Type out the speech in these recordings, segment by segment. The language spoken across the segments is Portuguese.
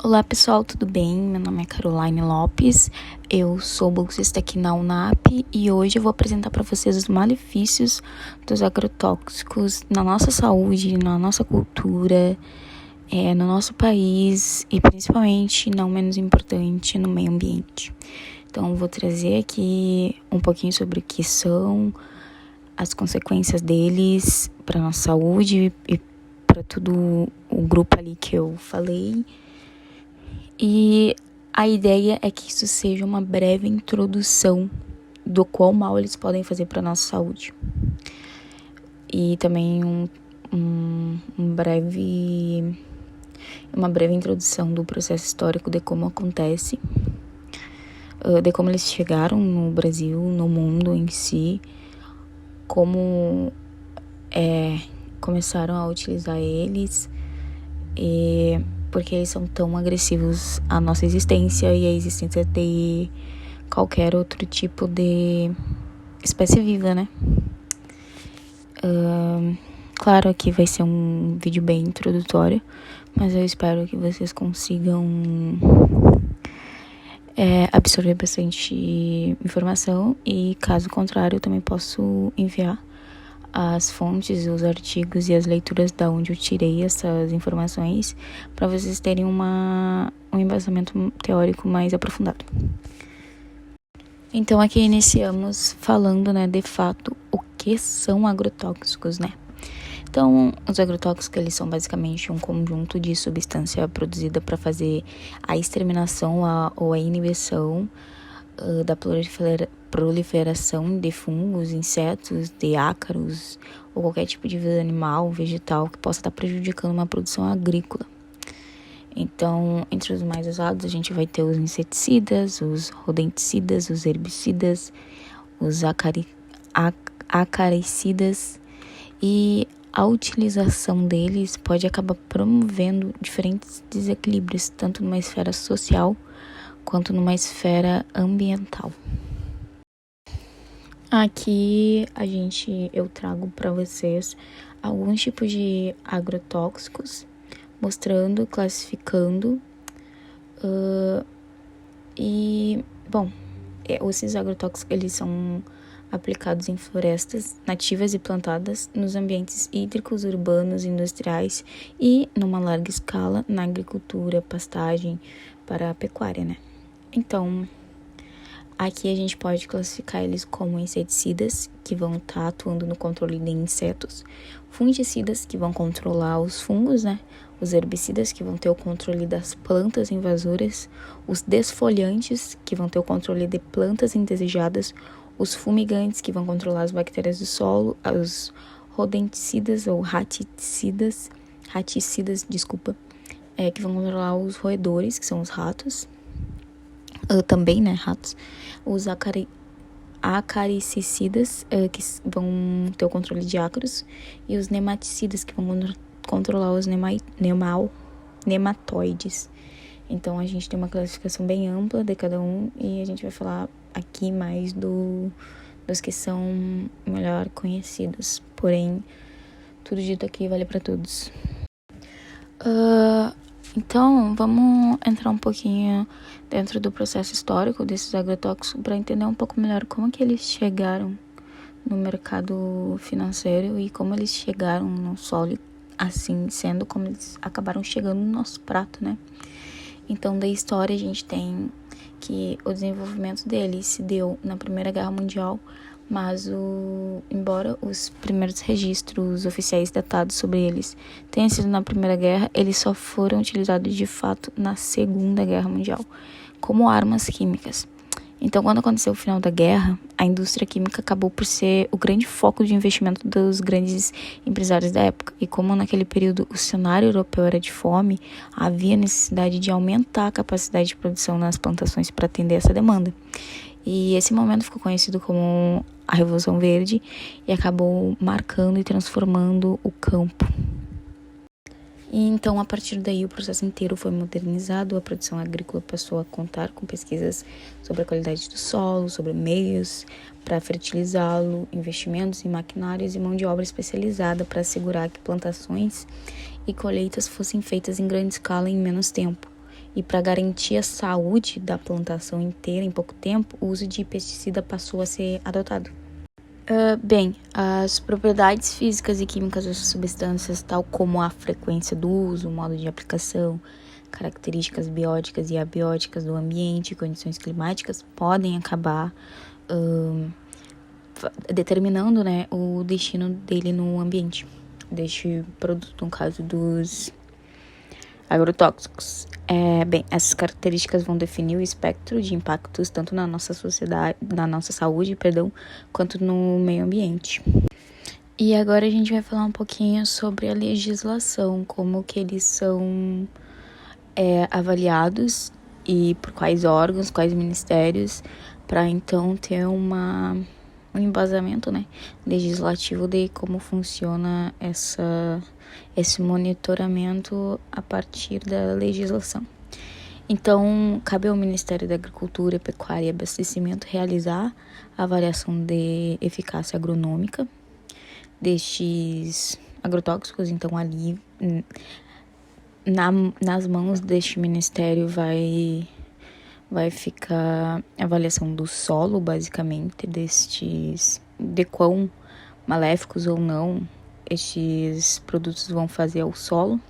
Olá pessoal, tudo bem? Meu nome é Caroline Lopes, eu sou bolsista aqui na UNAP e hoje eu vou apresentar para vocês os malefícios dos agrotóxicos na nossa saúde, na nossa cultura, no nosso país e principalmente, não menos importante, no meio ambiente. Então vou trazer aqui um pouquinho sobre o que são, as consequências deles para a nossa saúde e para todo o grupo ali que eu falei. E a ideia é que isso seja uma breve introdução do quão mal eles podem fazer para a nossa saúde. E também uma breve introdução do processo histórico de como acontece, de como eles chegaram no Brasil, no mundo em si, como começaram a utilizar eles e porque eles são tão agressivos à nossa existência e à existência de qualquer outro tipo de espécie viva, né? Claro que vai ser um vídeo bem introdutório, mas eu espero que vocês consigam absorver bastante informação e, caso contrário, eu também posso enviar as fontes, os artigos e as leituras da onde eu tirei essas informações para vocês terem um embasamento teórico mais aprofundado. Então aqui iniciamos falando, de fato, o que são agrotóxicos, Então, os agrotóxicos, eles são basicamente um conjunto de substância produzida para fazer a exterminação ou a inibição da proliferação de fungos, insetos, de ácaros ou qualquer tipo de vida animal, vegetal que possa estar prejudicando uma produção agrícola. Então, entre os mais usados, a gente vai ter os inseticidas, os rodenticidas, os herbicidas, os acaricidas, e a utilização deles pode acabar promovendo diferentes desequilíbrios, tanto numa esfera social quanto numa esfera ambiental. Aqui eu trago para vocês alguns tipos de agrotóxicos, mostrando, classificando esses agrotóxicos eles são aplicados em florestas nativas e plantadas, nos ambientes hídricos, urbanos, industriais e, numa larga escala, na agricultura, pastagem, para a pecuária, Então, aqui a gente pode classificar eles como inseticidas, que vão estar atuando no controle de insetos, fungicidas, que vão controlar os fungos, Os herbicidas, que vão ter o controle das plantas invasoras, os desfoliantes, que vão ter o controle de plantas indesejadas, os fumigantes, que vão controlar as bactérias do solo, os rodenticidas ou raticidas, que vão controlar os roedores, que são os ratos, também, ratos, os acaricicidas, que vão ter o controle de ácaros, e os nematicidas, que vão controlar os nematóides. Então, a gente tem uma classificação bem ampla de cada um, e a gente vai falar aqui mais dos que são melhor conhecidos. Porém, tudo dito aqui vale para todos. Então, vamos entrar um pouquinho dentro do processo histórico desses agrotóxicos para entender um pouco melhor como que eles chegaram no mercado financeiro e como eles chegaram no solo, assim sendo como eles acabaram chegando no nosso prato, Então, da história, a gente tem que o desenvolvimento deles se deu na Primeira Guerra Mundial, mas embora os primeiros registros oficiais datados sobre eles tenham sido na Primeira Guerra, eles só foram utilizados de fato na Segunda Guerra Mundial, como armas químicas. Então, quando aconteceu o final da guerra, a indústria química acabou por ser o grande foco de investimento dos grandes empresários da época. E como naquele período o cenário europeu era de fome, havia necessidade de aumentar a capacidade de produção nas plantações para atender essa demanda. E esse momento ficou conhecido como a Revolução Verde e acabou marcando e transformando o campo. E então, a partir daí, o processo inteiro foi modernizado, a produção agrícola passou a contar com pesquisas sobre a qualidade do solo, sobre meios para fertilizá-lo, investimentos em maquinários e mão de obra especializada para assegurar que plantações e colheitas fossem feitas em grande escala em menos tempo. e para garantir a saúde da plantação inteira em pouco tempo, o uso de pesticida passou a ser adotado. Bem, as propriedades físicas e químicas dessas substâncias, tal como a frequência do uso, o modo de aplicação, características bióticas e abióticas do ambiente e condições climáticas, podem acabar determinando, né, o destino dele no ambiente, deste produto, no caso dos agrotóxicos. Bem, essas características vão definir o espectro de impactos tanto na nossa sociedade, na nossa saúde, quanto no meio ambiente. E agora a gente vai falar um pouquinho sobre a legislação, como que eles são avaliados e por quais órgãos, quais ministérios, para então ter um embasamento, né, legislativo de como funciona esse monitoramento a partir da legislação. Então, cabe ao Ministério da Agricultura, Pecuária e Abastecimento realizar a avaliação de eficácia agronômica destes agrotóxicos. Então, ali, nas mãos deste Ministério vai ficar a avaliação do solo, basicamente, de quão maléficos ou não estes produtos vão fazer ao solo.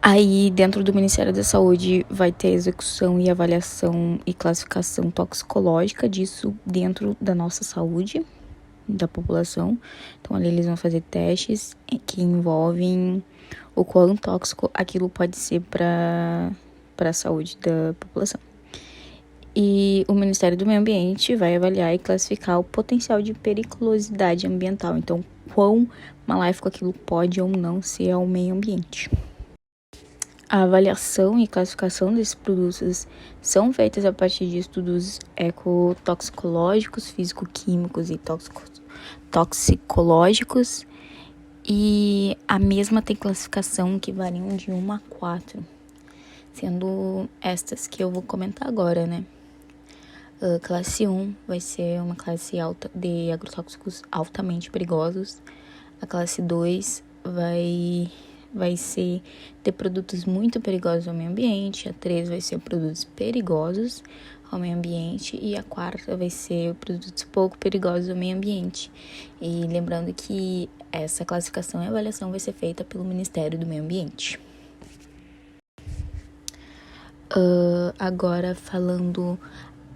Aí, dentro do Ministério da Saúde, vai ter execução e avaliação e classificação toxicológica disso dentro da nossa saúde, da população. Então, ali eles vão fazer testes que envolvem o quão tóxico aquilo pode ser para a saúde da população. E o Ministério do Meio Ambiente vai avaliar e classificar o potencial de periculosidade ambiental. Então, quão maléfico aquilo pode ou não ser ao meio ambiente. A avaliação e classificação desses produtos são feitas a partir de estudos ecotoxicológicos, físico-químicos e toxicológicos. E a mesma tem classificação que variam de 1 a 4, sendo estas que eu vou comentar agora, né? Classe 1 vai ser uma classe alta de agrotóxicos altamente perigosos. A classe 2 vai ser de produtos muito perigosos ao meio ambiente. A 3 vai ser produtos perigosos ao meio ambiente. E a 4 vai ser produtos pouco perigosos ao meio ambiente. E lembrando que essa classificação e avaliação vai ser feita pelo Ministério do Meio Ambiente. Agora falando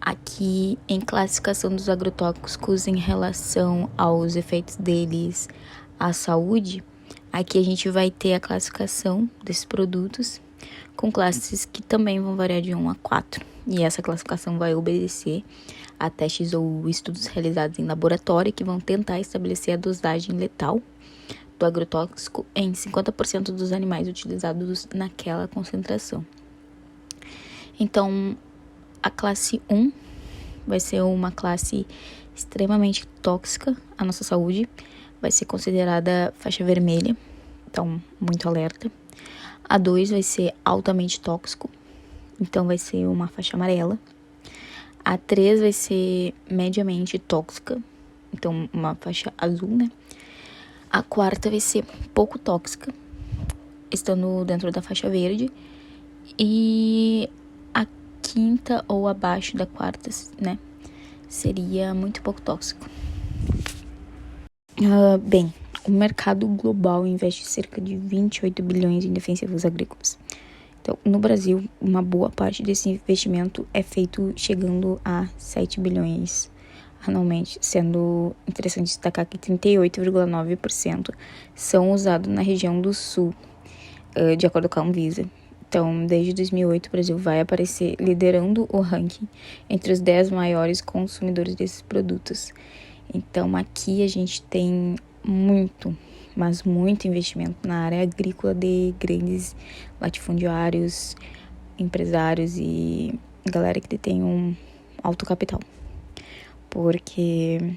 aqui em classificação dos agrotóxicos em relação aos efeitos deles à saúde, aqui a gente vai ter a classificação desses produtos com classes que também vão variar de 1 a 4. E essa classificação vai obedecer a testes ou estudos realizados em laboratório que vão tentar estabelecer a dosagem letal do agrotóxico em 50% dos animais utilizados naquela concentração. Então, a classe 1 vai ser uma classe extremamente tóxica à nossa saúde, vai ser considerada faixa vermelha, então muito alerta. A 2 vai ser altamente tóxico, então vai ser uma faixa amarela. A 3 vai ser mediamente tóxica, então uma faixa azul, né? A 4 vai ser pouco tóxica, estando dentro da faixa verde. E a 5ª ou abaixo da 4ª, né, seria muito pouco tóxico. Bem, o mercado global investe cerca de 28 bilhões em defensivos agrícolas. Então, no Brasil, uma boa parte desse investimento é feito chegando a 7 bilhões anualmente, sendo interessante destacar que 38,9% são usados na região do Sul, de acordo com a Anvisa. Então, desde 2008, o Brasil vai aparecer liderando o ranking entre os 10 maiores consumidores desses produtos. Então, aqui a gente tem muito, mas muito investimento na área agrícola de grandes latifundiários, empresários e galera que detém um alto capital. Porque,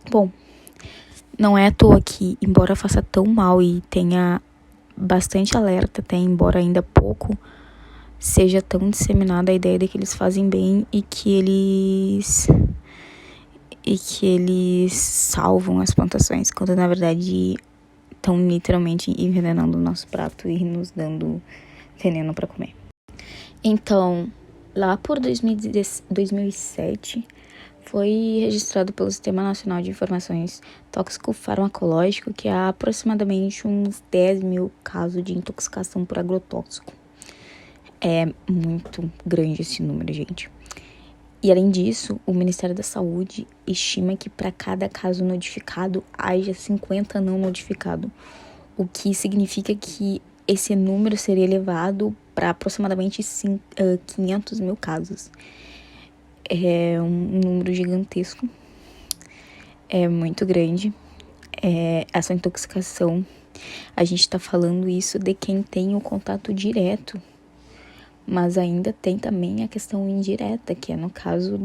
bom, não é à toa que, embora faça tão mal e tenha bastante alerta, até embora ainda pouco, seja tão disseminada a ideia de que eles fazem bem e que eles salvam as plantações, quando na verdade estão literalmente envenenando o nosso prato e nos dando veneno para comer. Então, lá por 2007, foi registrado pelo Sistema Nacional de Informações Tóxico-Farmacológico que há aproximadamente uns 10 mil casos de intoxicação por agrotóxico. É muito grande esse número, gente. E além disso, o Ministério da Saúde estima que para cada caso notificado haja 50 não notificados, o que significa que esse número seria elevado para aproximadamente 500 mil casos. É um número gigantesco, é muito grande. Essa intoxicação, a gente está falando isso de quem tem o contato direto, mas ainda tem também a questão indireta, que é no caso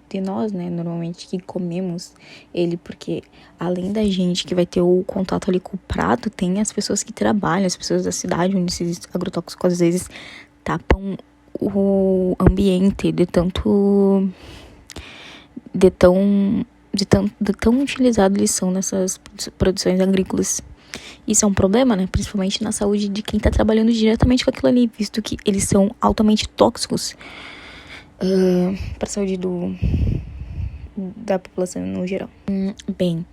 de nós, né, normalmente que comemos ele, porque além da gente que vai ter o contato ali com o prato, tem as pessoas que trabalham, as pessoas da cidade, onde esses agrotóxicos às vezes tapam o ambiente de tão utilizados eles são nessas produções agrícolas. Isso é um problema, né? Principalmente na saúde de quem está trabalhando diretamente com aquilo ali, visto que eles são altamente tóxicos para a saúde da população no geral. Bem,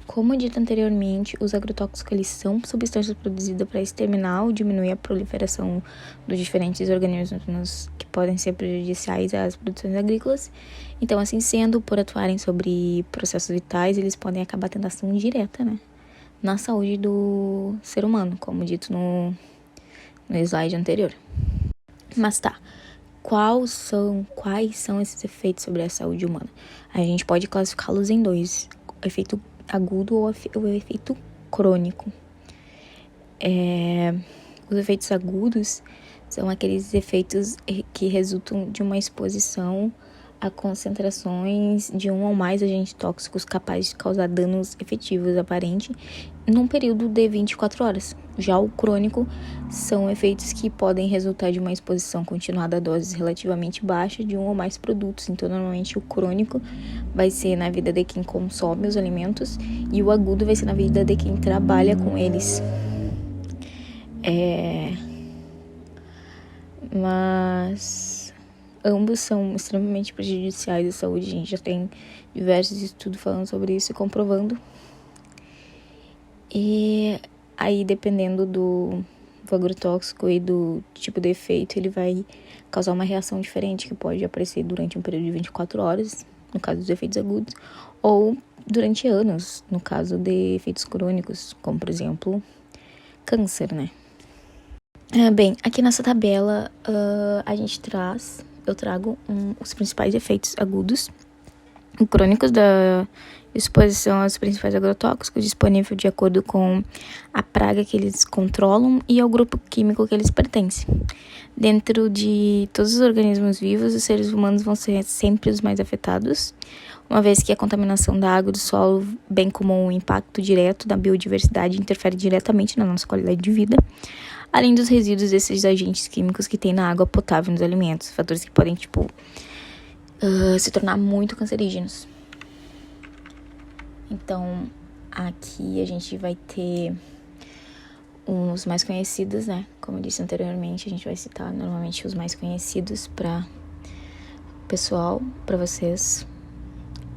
como dito anteriormente, os agrotóxicos eles são substâncias produzidas para exterminar ou diminuir a proliferação dos diferentes organismos que podem ser prejudiciais às produções agrícolas. Então, assim sendo, por atuarem sobre processos vitais, eles podem acabar tendo ação direta, né, na saúde do ser humano, como dito no slide anterior. Mas tá, quais são esses efeitos sobre a saúde humana? A gente pode classificá-los em dois: o efeito agudo ou o efeito crônico. Os efeitos agudos são aqueles efeitos que resultam de uma exposição a concentrações de um ou mais agentes tóxicos capazes de causar danos efetivos aparentes num período de 24 horas. Já o crônico são efeitos que podem resultar de uma exposição continuada a doses relativamente baixas de um ou mais produtos. Então, normalmente, o crônico vai ser na vida de quem consome os alimentos e o agudo vai ser na vida de quem trabalha com eles. Mas ambos são extremamente prejudiciais à saúde. A gente já tem diversos estudos falando sobre isso e comprovando. E aí, dependendo do agrotóxico e do tipo de efeito, ele vai causar uma reação diferente, que pode aparecer durante um período de 24 horas, no caso dos efeitos agudos, ou durante anos, no caso de efeitos crônicos, como, por exemplo, câncer, né? Bem, aqui nessa tabela eu trago os principais efeitos agudos e crônicos da exposição aos principais agrotóxicos disponível de acordo com a praga que eles controlam e ao grupo químico que eles pertencem. Dentro de todos os organismos vivos, os seres humanos vão ser sempre os mais afetados, uma vez que a contaminação da água e do solo, bem como o impacto direto da biodiversidade, interfere diretamente na nossa qualidade de vida, além dos resíduos desses agentes químicos que tem na água potável e nos alimentos, fatores que podem, se tornar muito cancerígenos. Então, aqui a gente vai ter os mais conhecidos, né? Como eu disse anteriormente, a gente vai citar normalmente os mais conhecidos para pessoal, para vocês.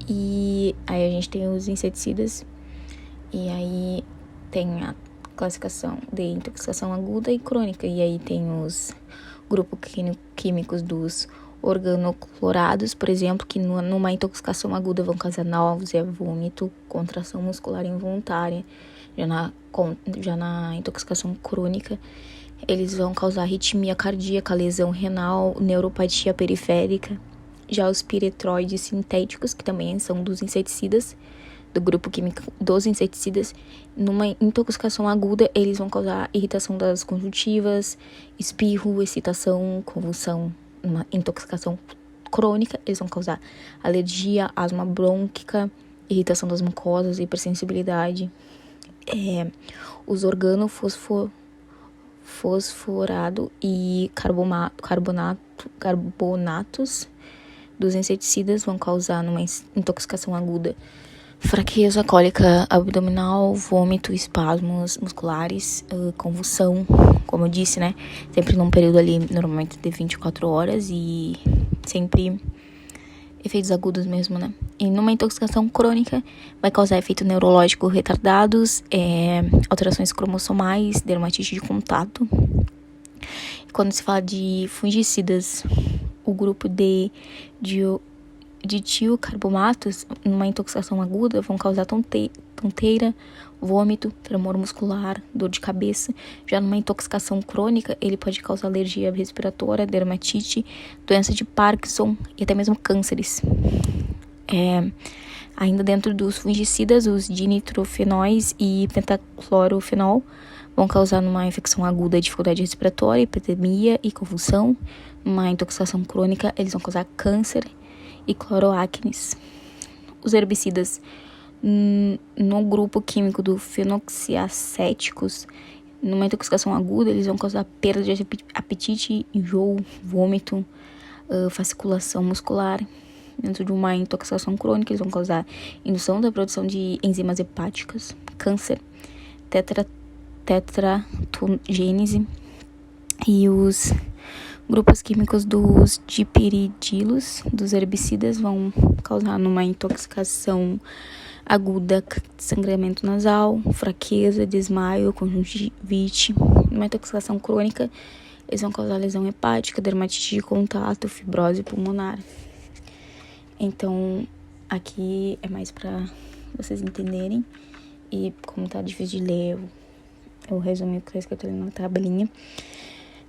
E aí a gente tem os inseticidas, e aí tem a classificação de intoxicação aguda e crônica, e aí tem os grupos químicos dos organoclorados, por exemplo, que numa intoxicação aguda vão causar náusea, vômito, contração muscular involuntária. Já na intoxicação crônica, eles vão causar arritmia cardíaca, lesão renal, neuropatia periférica. Já os piretroides sintéticos, que também são dos inseticidas, do grupo químico dos inseticidas, numa intoxicação aguda, eles vão causar irritação das conjuntivas, espirro, excitação, convulsão. Numa intoxicação crônica, eles vão causar alergia, asma brônquica, irritação das mucosas, hipersensibilidade. Os organofosforado e carbonatos dos inseticidas vão causar numa intoxicação aguda Fraqueza, cólica abdominal, vômito, espasmos musculares, convulsão, como eu disse, né? Sempre num período ali, normalmente de 24 horas e sempre efeitos agudos mesmo, né? E numa intoxicação crônica vai causar efeito neurológico retardados, alterações cromossomais, dermatite de contato. E quando se fala de fungicidas, o grupo de tiocarbomatos, numa intoxicação aguda, vão causar tonteira, vômito, tremor muscular, dor de cabeça. Já numa intoxicação crônica, ele pode causar alergia respiratória, dermatite, doença de Parkinson e até mesmo cânceres. Ainda dentro dos fungicidas, os dinitrofenóis e pentaclorofenol vão causar numa infecção aguda dificuldade respiratória, hipotermia e convulsão. Numa intoxicação crônica, eles vão causar câncer e cloroáquines. Os herbicidas no grupo químico do fenoxiacéticos, numa intoxicação aguda, eles vão causar perda de apetite, enjoo, vômito, fasciculação muscular. Dentro de uma intoxicação crônica, eles vão causar indução da produção de enzimas hepáticas, câncer, tetratogênese e os grupos químicos dos dipiridilos, dos herbicidas, vão causar numa intoxicação aguda sangramento nasal, fraqueza, desmaio, conjuntivite. Numa intoxicação crônica, eles vão causar lesão hepática, dermatite de contato, fibrose pulmonar. Então, aqui é mais para vocês entenderem. E como tá difícil de ler, eu resumi o que tá escrito ali na tabelinha,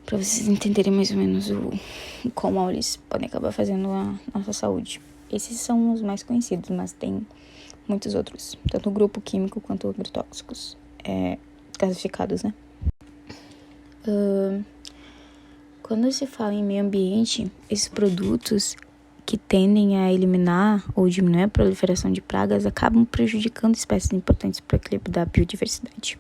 para vocês entenderem mais ou menos como eles podem acabar fazendo a nossa saúde. Esses são os mais conhecidos, mas tem muitos outros, tanto o grupo químico quanto agrotóxicos classificados, né? Quando se fala em meio ambiente, esses produtos que tendem a eliminar ou diminuir a proliferação de pragas acabam prejudicando espécies importantes para o equilíbrio da biodiversidade.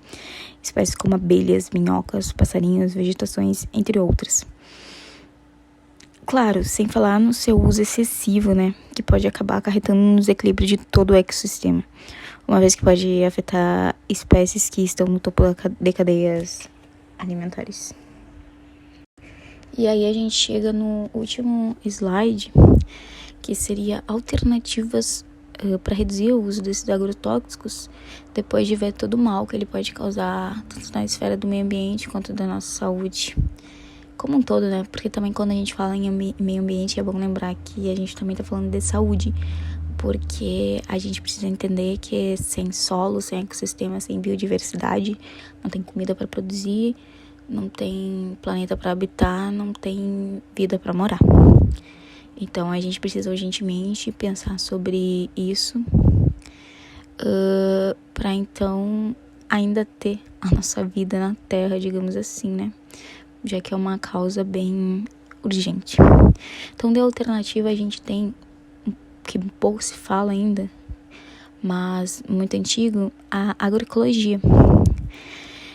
Espécies como abelhas, minhocas, passarinhos, vegetações, entre outras. Claro, sem falar no seu uso excessivo, né? Que pode acabar acarretando no desequilíbrio de todo o ecossistema. Uma vez que pode afetar espécies que estão no topo de cadeias alimentares. E aí a gente chega no último slide, que seria alternativas para reduzir o uso desses agrotóxicos, depois de ver todo o mal que ele pode causar, tanto na esfera do meio ambiente quanto da nossa saúde. Como um todo, né? Porque também quando a gente fala em meio ambiente, é bom lembrar que a gente também tá falando de saúde, porque a gente precisa entender que sem solo, sem ecossistema, sem biodiversidade, não tem comida para produzir, não tem planeta para habitar, não tem vida para morar. Então a gente precisa urgentemente pensar sobre isso para então ainda ter a nossa vida na Terra, digamos assim, né? Já que é uma causa bem urgente. Então, de alternativa, a gente tem, que pouco se fala ainda, mas muito antigo, a agroecologia.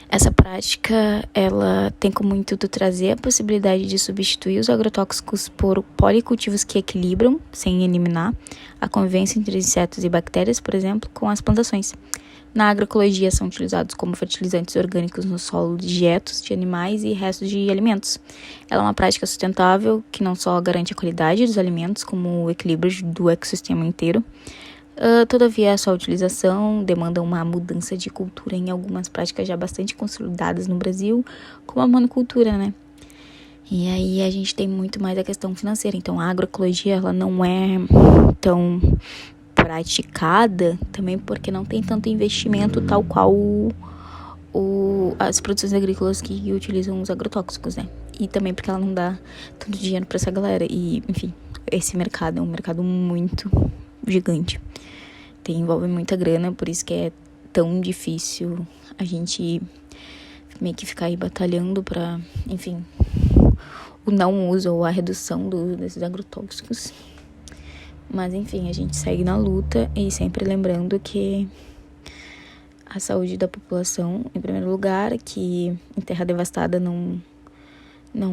Essa prática, ela tem como intuito trazer a possibilidade de substituir os agrotóxicos por policultivos que equilibram, sem eliminar, a convivência entre insetos e bactérias, por exemplo, com as plantações. Na agroecologia são utilizados como fertilizantes orgânicos no solo digetos de animais e restos de alimentos. Ela é uma prática sustentável que não só garante a qualidade dos alimentos, como o equilíbrio do ecossistema inteiro. Todavia, a sua utilização demanda uma mudança de cultura em algumas práticas já bastante consolidadas no Brasil, como a monocultura, né? E aí a gente tem muito mais a questão financeira. Então, a agroecologia, ela não é tão praticada também porque não tem tanto investimento tal qual as produções agrícolas que utilizam os agrotóxicos, né? E também porque ela não dá tanto dinheiro para essa galera. E, enfim, esse mercado é um mercado muito gigante. Envolve muita grana, por isso que é tão difícil a gente meio que ficar aí batalhando para, enfim, o não uso ou a redução desses agrotóxicos. Mas, enfim, a gente segue na luta e sempre lembrando que a saúde da população, em primeiro lugar, que em terra devastada não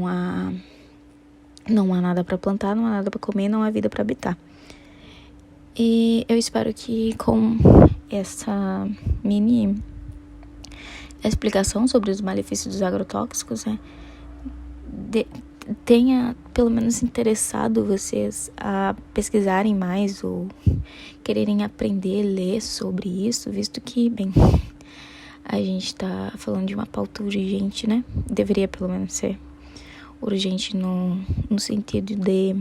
há nada para plantar, não há nada para comer, não há vida para habitar. E eu espero que com essa mini explicação sobre os malefícios dos agrotóxicos, né, tenha pelo menos interessado vocês a pesquisarem mais ou quererem aprender, ler sobre isso, visto que, bem, a gente tá falando de uma pauta urgente, né? Deveria pelo menos ser urgente no sentido de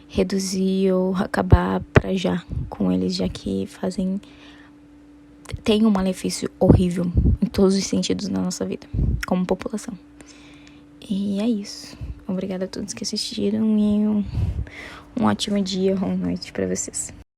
reduzir ou acabar pra já com eles, já que tem um malefício horrível em todos os sentidos na nossa vida, como população. E é isso. Obrigada a todos que assistiram e um ótimo dia ou noite pra vocês.